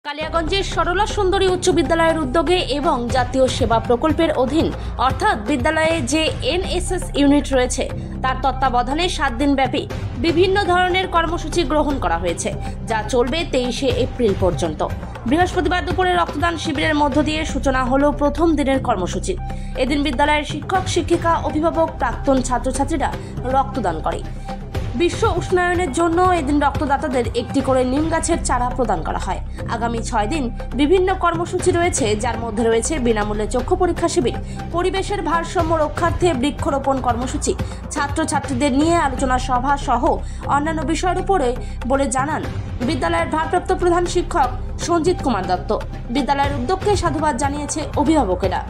কালিয়াগঞ্জের সরলা সুন্দরী উচ্চ বিদ্যালয়ের উদ্যোগে এবং জাতীয় সেবা প্রকল্পের অধীন অর্থাৎ বিদ্যালয়ে যে এনএসএস ইউনিট রয়েছে তার তত্ত্বাবধানে 7 দিন ব্যাপী বিভিন্ন ধরনের কর্মসূচি গ্রহণ করা হয়েছে, যা চলবে 23শে এপ্রিল পর্যন্ত। বৃহস্পতিবার দুপুরে রক্তদান শিবিরের মধ্য দিয়ে সূচনা হলো প্রথম দিনের কর্মসূচি। এদিন বিদ্যালয়ের শিক্ষক শিক্ষিকা অভিভাবক প্রাক্তন ছাত্রছাত্রীরা রক্তদান করে। বিশ্ব উষ্ণায়নের জন্য এদিন রক্তদাতাদের একটি করে নিম গাছের চারা প্রদান করা হয়। আগামী 6 দিন বিভিন্ন কর্মসূচি রয়েছে, যার মধ্যে রয়েছে বিনামূল্যে চক্ষু পরীক্ষা শিবির, পরিবেশের ভারসাম্য রক্ষার্থে বৃক্ষরোপণ কর্মসূচি, ছাত্রছাত্রীদের নিয়ে আলোচনা সভা সহ অন্যান্য বিষয়ের উপরে বলে জানান বিদ্যালয়ের ভারপ্রাপ্ত প্রধান শিক্ষক সঞ্জিত কুমার দত্ত। বিদ্যালয়ের উদ্যোগকে সাধুবাদ জানিয়েছে অভিভাবকেরা।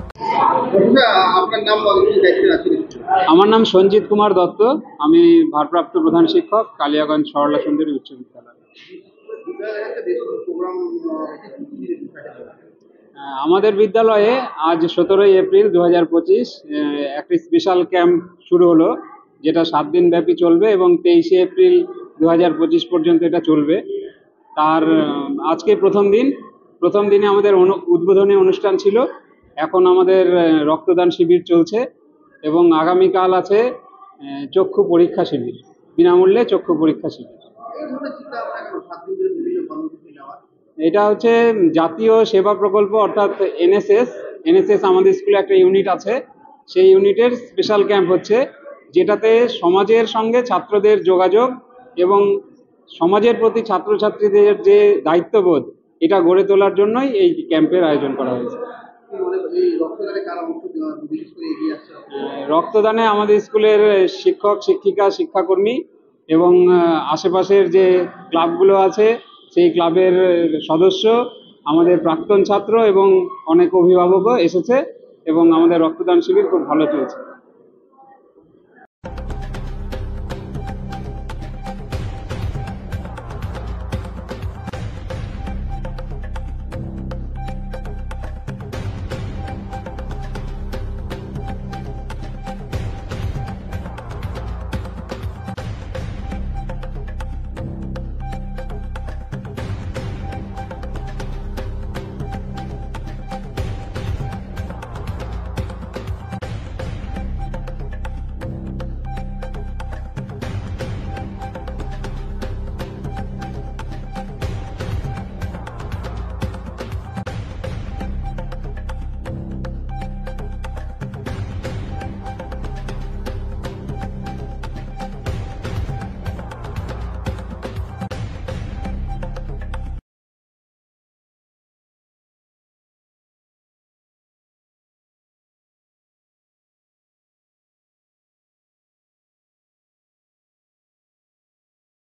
আমার নাম সঞ্জিত কুমার দত্ত, আমি ভারপ্রাপ্ত প্রধান শিক্ষক, কালিয়াগঞ্জ সরলা সুন্দরী উচ্চ বিদ্যালয়। আমাদের বিদ্যালয়ে আজ 17ই এপ্রিল 2025 একটি স্পেশাল ক্যাম্প শুরু হলো, যেটা 7 দিন ব্যাপী চলবে এবং 23শে এপ্রিল 2025 পর্যন্ত এটা চলবে। তার আজকে প্রথম দিনে আমাদের উদ্বোধনী অনুষ্ঠান ছিল। এখন আমাদের রক্তদান শিবির চলছে এবং আগামীকাল আছে চক্ষু পরীক্ষা শিবির, বিনামূল্যে চক্ষু পরীক্ষা শিবির। এটা হচ্ছে জাতীয় সেবা প্রকল্প অর্থাৎ এনএসএস আমাদের স্কুলে একটা ইউনিট আছে, সেই ইউনিটের স্পেশাল ক্যাম্প হচ্ছে, যেটাতে সমাজের সঙ্গে ছাত্রদের যোগাযোগ এবং সমাজের প্রতি ছাত্রছাত্রীদের যে দায়িত্ববোধ, এটা গড়ে তোলার জন্যই এই ক্যাম্পের আয়োজন করা হয়েছে। রক্তদানে আমাদের স্কুলের শিক্ষক শিক্ষিকা শিক্ষাকর্মী এবং আশেপাশের যে ক্লাবগুলো আছে সেই ক্লাবের সদস্য, আমাদের প্রাক্তন ছাত্র এবং অনেক অভিভাবকও এসেছে এবং আমাদের রক্তদান শিবির খুব ভালো চলছে।